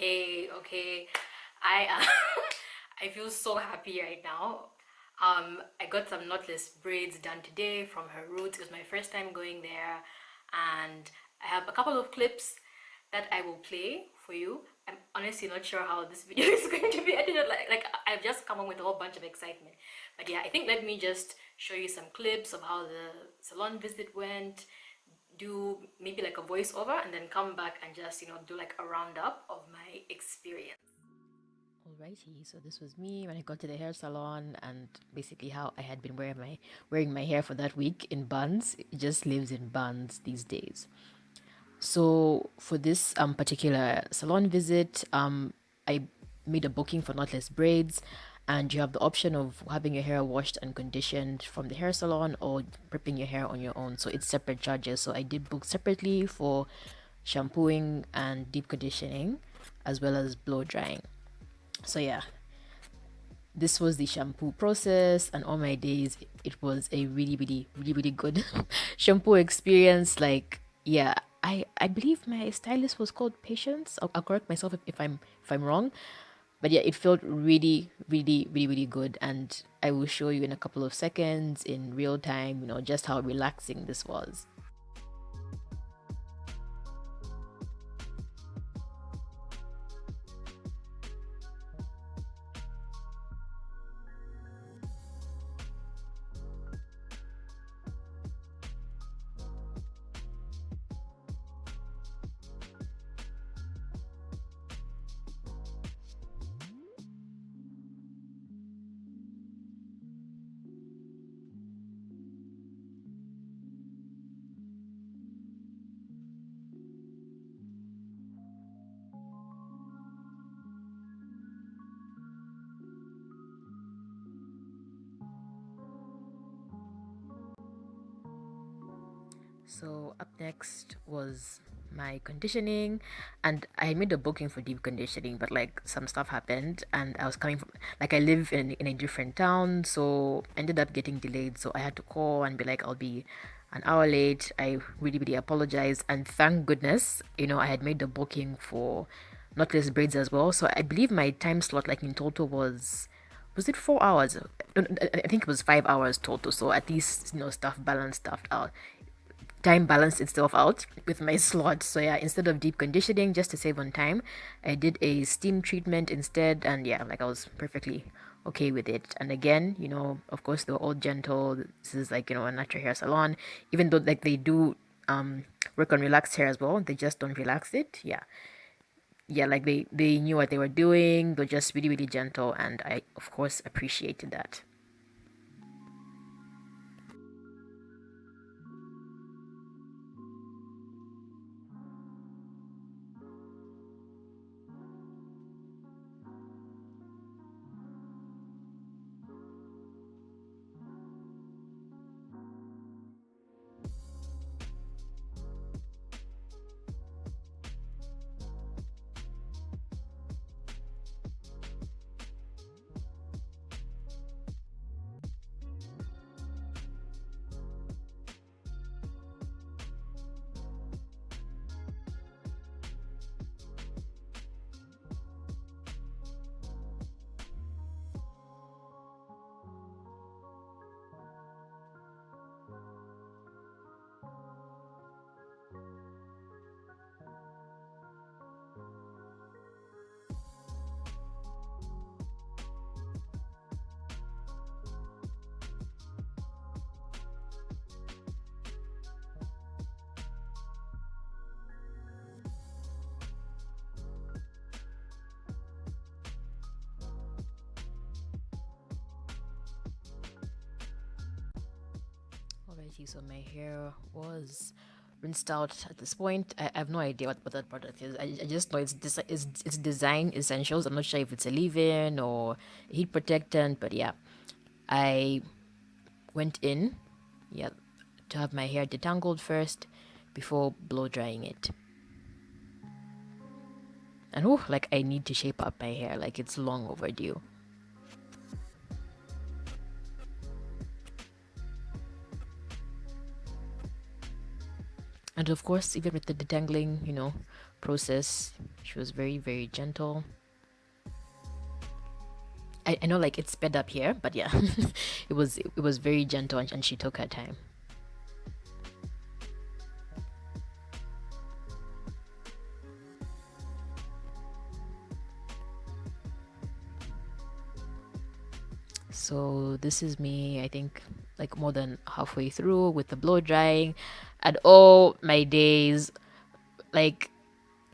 Okay. I I feel so happy right now. I got some knotless braids done today from her roots. It was my first time going there, and I have a couple of clips that I will play for you. I'm honestly not sure how this video is going to be edited. Like I've just come up with a whole bunch of excitement. But yeah, I think let me just show you some clips of how the salon visit went, do maybe like a voiceover, and then come back and just do like a roundup of my experience. Alrighty, so this was me when I got to the hair salon, and basically how I had been wearing my hair for that week in buns. It just lives in buns these days. So for this particular salon visit, I made a booking for Knotless Braids, and you have the option of having your hair washed and conditioned from the hair salon or prepping your hair on your own. So it's separate charges. So I did book separately for shampooing and deep conditioning, as well as blow drying. So yeah, this was the shampoo process, and all my days it was a really good shampoo experience. Like, yeah, I believe my stylist was called Patience. I'll correct myself if I'm wrong, but yeah, it felt really good, and I will show you in a couple of seconds in real time, just how relaxing this was. So up next was my conditioning, and I made a booking for deep conditioning, but like some stuff happened, and I was coming from, like, I live in a different town, so ended up getting delayed. So I had to call and be like, I'll be an hour late. I really apologized, and thank goodness, I had made the booking for knotless braids as well. So I believe my time slot, like, in total was it 4 hours? No, I think it was 5 hours total. So at least stuff balanced stuff out, time balanced itself out with my slot. So yeah, instead of deep conditioning, just to save on time, I did a steam treatment instead, and yeah, like, I was perfectly okay with it. And again, of course, they were all gentle. This is like, a natural hair salon, even though like they do work on relaxed hair as well, they just don't relax it. Yeah, like they knew what they were doing. They're just really gentle, and I of course appreciated that. Alrighty, so my hair was rinsed out at this point. I have no idea what that product is. I just know it's design essentials. I'm not sure if it's a leave-in or a heat protectant, but yeah, I went in, yeah, to have my hair detangled first before blow drying it. And oh, like, I need to shape up my hair. Like, it's long overdue. And of course, even with the detangling, process, She was very, very gentle. I know like it's sped up here, but yeah, it was very gentle, and she took her time. So this is me, I think, like more than halfway through with the blow drying. And all my days, like,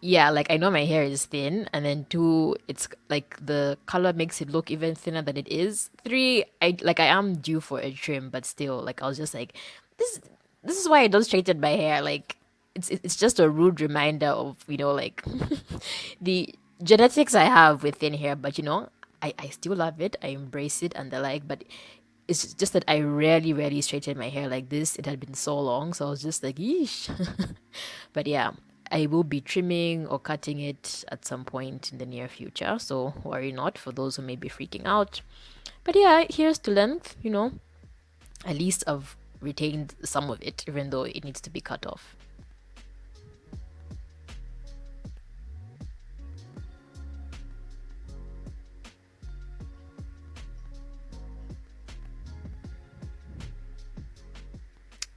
yeah, like I know my hair is thin, and then two, it's like the color makes it look even thinner than it is. Three, I am due for a trim, but still, like I was just like, this this is why I don't straighten my hair. Like it's just a rude reminder of, like the genetics I have with thin hair, but I still love it. I embrace it and the like, but it's just that I rarely, rarely straighten my hair like this. It had been so long, so I was just like, yeesh. But yeah, I will be trimming or cutting it at some point in the near future, so worry not for those who may be freaking out. But yeah, here's to length, at least I've retained some of it, even though it needs to be cut off.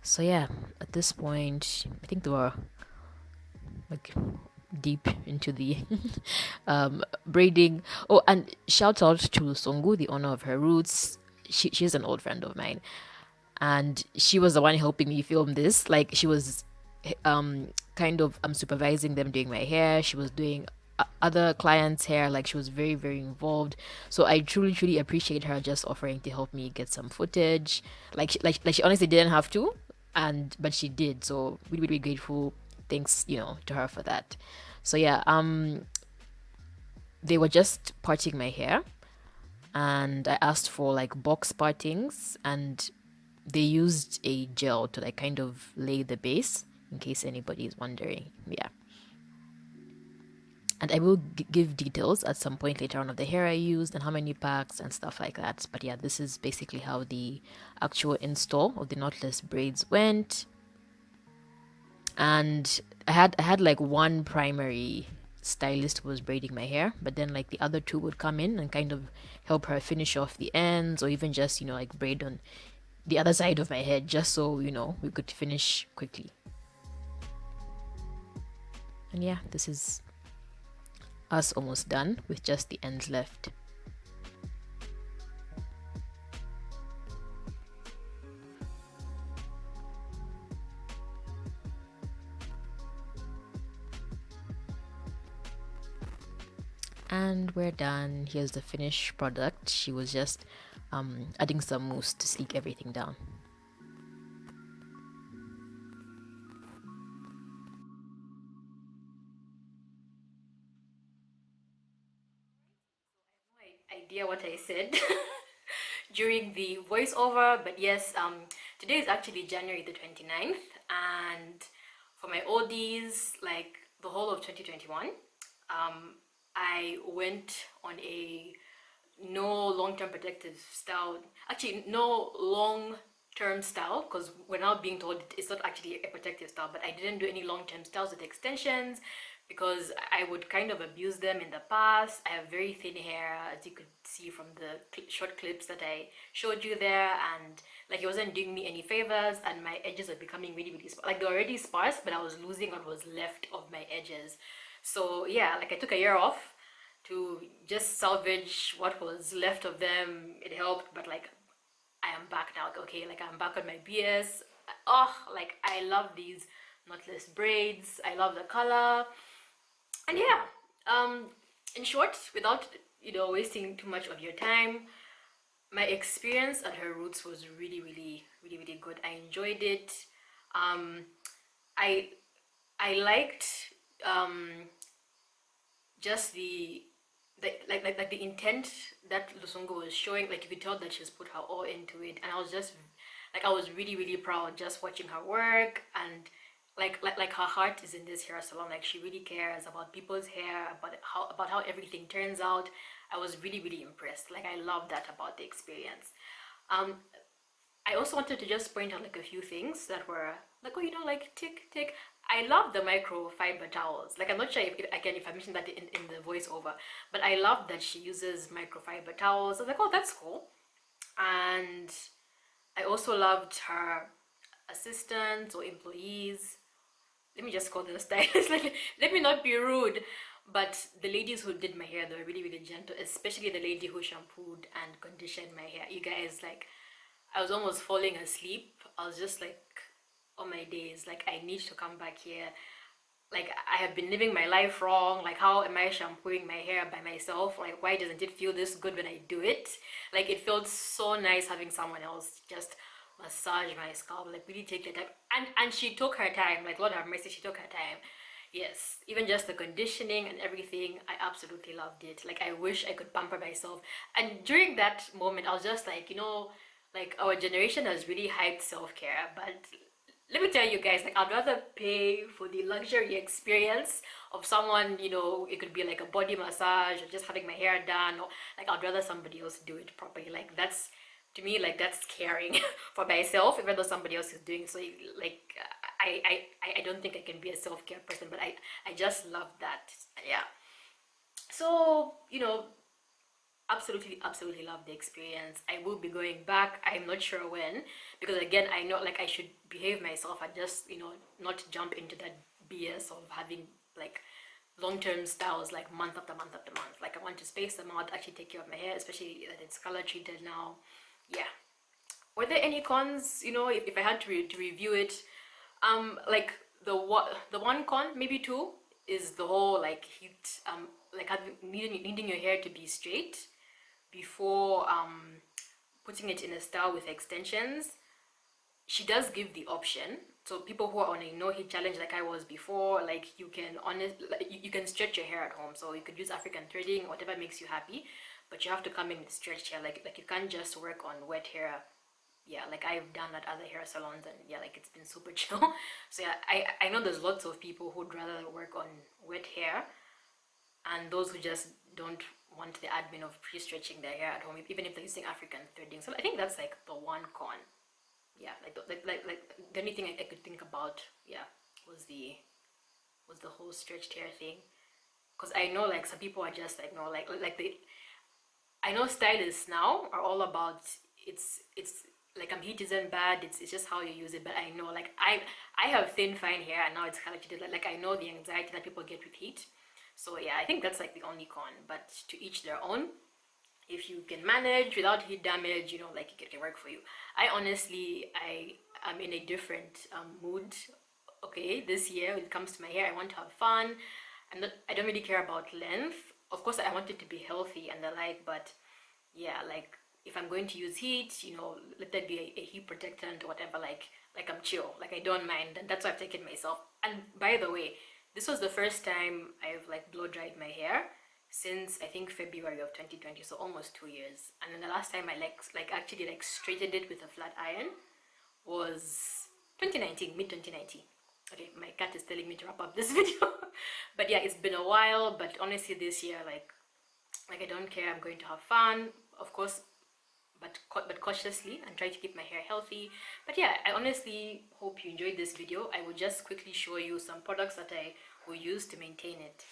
So yeah, at this point, I think they were like deep into the braiding. Oh, and shout out to Songu, the owner of her roots. She's an old friend of mine, and she was the one helping me film this. Like she was kind of supervising them doing my hair. She was doing other clients' hair. Like she was very, very involved. So I truly, truly appreciate her just offering to help me get some footage. Like she honestly didn't have to, and but she did. So really, really grateful. Thanks, to her for that. So yeah, they were just parting my hair, and I asked for like box partings, and they used a gel to like kind of lay the base in case anybody is wondering. Yeah. And I will give details at some point later on of the hair I used and how many packs and stuff like that. But yeah, this is basically how the actual install of the knotless braids went. And I had like one primary stylist who was braiding my hair, but then like the other two would come in and kind of help her finish off the ends, or even just like braid on the other side of my head, just so we could finish quickly. And yeah, this is us almost done with just the ends left. And we're done. Here's the finished product. She was just adding some mousse to sleek everything down. Idea what I said during the voiceover, but yes, today is actually January the 29th, and for my oldies, like the whole of 2021, I went on a no long-term protective style, actually no long-term style, because we're now being told it's not actually a protective style, but I didn't do any long-term styles with extensions because I would kind of abuse them in the past. I have very thin hair, as you could see from the short clips that I showed you there, and like it wasn't doing me any favors, and my edges were becoming really, really sparse. Like they're already sparse, but I was losing what was left of my edges. So yeah, like I took a year off to just salvage what was left of them. It helped, but like I am back now. Okay, like I'm back on my BS. Oh, like I love these knotless braids. I love the color. And yeah, in short, without wasting too much of your time, my experience at her roots was really, really, really, really good. I enjoyed it. I I liked just like the intent that Lusungo was showing. Like you could tell that she's put her all into it, and I was just like I was really, really proud just watching her work, and like her heart is in this hair salon. Like she really cares about people's hair, about how everything turns out. I was really, really impressed. Like I love that about the experience. um I also wanted to just point out like a few things that were like, oh, you know, like tick tick. I love the microfiber towels. Like, I'm not sure if I mentioned that in the voiceover, but I love that she uses microfiber towels. I was like, oh, that's cool. And I also loved her assistants or employees. Let me just call them stylists. Let me not be rude, but the ladies who did my hair, they were really, really gentle, especially the lady who shampooed and conditioned my hair. You guys, like, I was almost falling asleep. I was just like, oh my days, like, I need to come back here. Like, I have been living my life wrong. Like, how am I shampooing my hair by myself? Like, why doesn't it feel this good when I do it? Like, it felt so nice having someone else just massage my scalp, like really take the time. And she took her time, like, Lord have mercy, she took her time. Yes, even just the conditioning and everything, I absolutely loved it. Like, I wish I could pamper myself. And during that moment, I was just like, you know, like, our generation has really hyped self-care, but let me tell you guys, like, I'd rather pay for the luxury experience of someone, you know, it could be like a body massage or just having my hair done, or like, I'd rather somebody else do it properly. Like, that's, to me, like, that's caring for myself, even though somebody else is doing so. Like, I don't think I can be a self-care person, but I just love that. Yeah. So, you know, absolutely love the experience. I will be going back. I'm not sure when, because again, I know, like, I should behave myself and just, you know, not jump into that BS of having like long-term styles like month after month after month. Like, I want to space them out, actually take care of my hair, especially that it's color treated now. Yeah. Were there any cons, you know, if I had to review it? Like, the one con, maybe two, is the whole like heat, like needing your hair to be straight before putting it in a style with extensions. She does give the option, so people who are on a no heat challenge like I was before, like, you can you can stretch your hair at home, so you could use African threading, whatever makes you happy, but you have to come in with stretched hair. Like, you can't just work on wet hair. Yeah, like, I've done at other hair salons, and yeah, like, it's been super chill. So yeah, I know there's lots of people who'd rather work on wet hair, and those who just don't want the admin of pre-stretching their hair at home, even if they're using African threading. So I think that's like the one con. Yeah, like the only thing I could think about, yeah, was the whole stretched hair thing. Because I know, like, some people are just like, no, like they, I know stylists now are all about, it's like, heat isn't bad, it's just how you use it. But I know, like, I have thin fine hair, and now it's color treated. Like, I know the anxiety that people get with heat. So yeah, I think that's like the only con, but to each their own. If you can manage without heat damage, you know, like, it can work for you. I honestly, I am in a different mood. Okay, this year when it comes to my hair, I want to have fun. I don't really care about length. Of course, I want it to be healthy and the like, but yeah, like, if I'm going to use heat, you know, let that be a heat protectant or whatever. Like, I'm chill. Like, I don't mind, and that's why I've taken myself. And by the way, this was the first time I've like blow dried my hair since I think February of 2020, so almost 2 years. And then the last time I like actually like straightened it with a flat iron was 2019, mid 2019. Okay, my cat is telling me to wrap up this video. But yeah, it's been a while. But honestly, this year, like I don't care. I'm going to have fun, of course, but cautiously, and try to keep my hair healthy. But yeah, I honestly hope you enjoyed this video. I will just quickly show you some products that I will use to maintain it.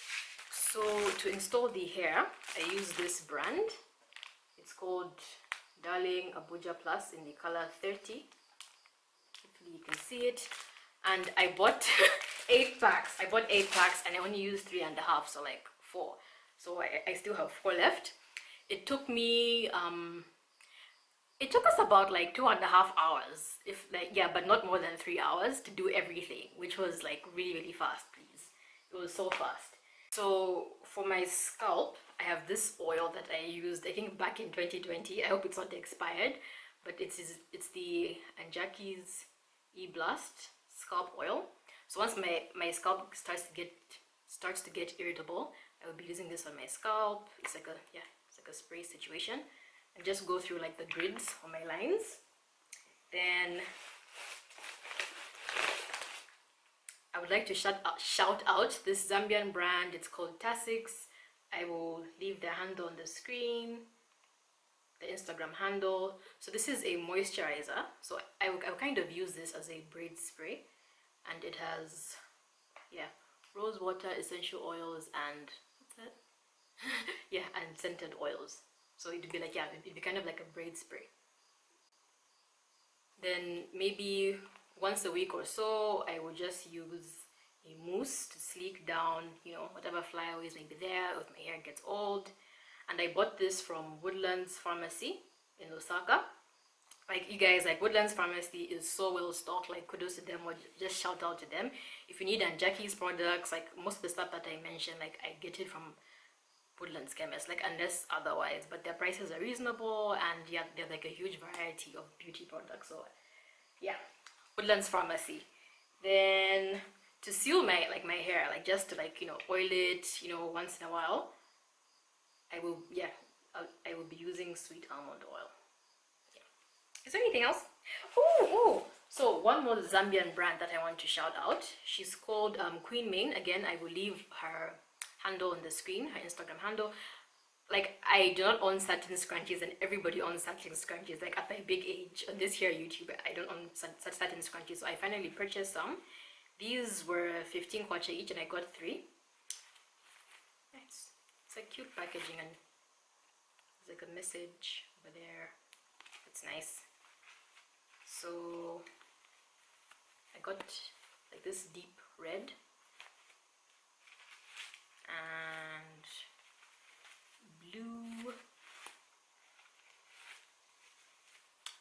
So to install the hair, I use this brand. It's called Darling Abuja Plus in the color 30. Hopefully you can see it. And I bought 8 packs. I bought 8 packs, and I only used 3.5, so like 4. So I still have 4 left. It took me it took us about like 2.5 hours, if like, yeah, but not more than 3 hours to do everything, which was like really fast. Please, it was so fast. So for my scalp, I have this oil that I used, I think, back in 2020. I hope it's not expired, but it's the Anjaki's E-Blast scalp oil. So once my scalp starts to get irritable, I will be using this on my scalp. It's like a spray situation, and just go through like the grids on my lines. Then I would like to shout out this Zambian brand. It's called Tasix. I will leave the handle on the screen. the Instagram handle. So this is a moisturizer, so I will kind of use this as a braid spray, and it has, yeah, rose water, essential oils, and what's that? Yeah, and scented oils. So it'd be like, yeah, it'd be kind of like a braid spray. Then maybe once a week or so, I would just use a mousse to sleek down, you know, whatever flyaways may be there if my hair gets old. And I bought this from Woodlands Pharmacy in Lusaka. Like, you guys, like, Woodlands Pharmacy is so well stocked. Like, kudos to them, or just shout out to them. If you need Jackie's products, like most of the stuff that I mentioned, like, I get it from Woodlands Chemist, like, unless otherwise, but their prices are reasonable, and yeah, they're like a huge variety of beauty products. So yeah, Woodlands Pharmacy. Then to seal my hair, like, just to, like, you know, oil it, you know, once in a while, I will be using sweet almond oil. Yeah. Is there anything else? Oh, so one more Zambian brand that I want to shout out. She's called Queen Main. Again, I will leave her handle on the screen, her Instagram handle. Like, I do not own satin scrunchies, and everybody owns satin scrunchies. Like, at my big age on this here YouTube, I don't own satin scrunchies, so I finally purchased some. These were 15 kwacha each, and I got 3. It's like cute packaging, and there's like a message over there. It's nice. So I got like this deep red and blue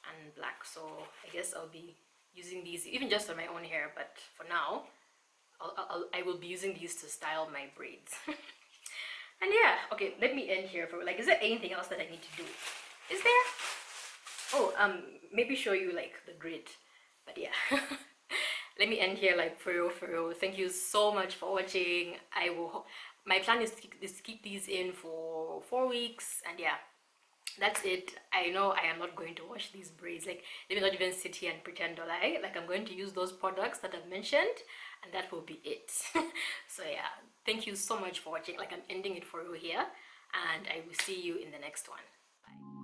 and black, so I guess I'll be using these even just on my own hair, but for now I will be using these to style my braids. And yeah, okay, let me end here for, like, is there anything else that I need to do? Is there? Oh, maybe show you like the grid, but yeah. Let me end here, like, for real. Thank you so much for watching. My plan is to keep these in for 4 weeks, and yeah, that's it. I know I am not going to wash these braids. Like, let me not even sit here and pretend or lie. Like, I'm going to use those products that I've mentioned, and that will be it. So yeah, thank you so much for watching. Like, I'm ending it for real here, and I will see you in the next one. Bye.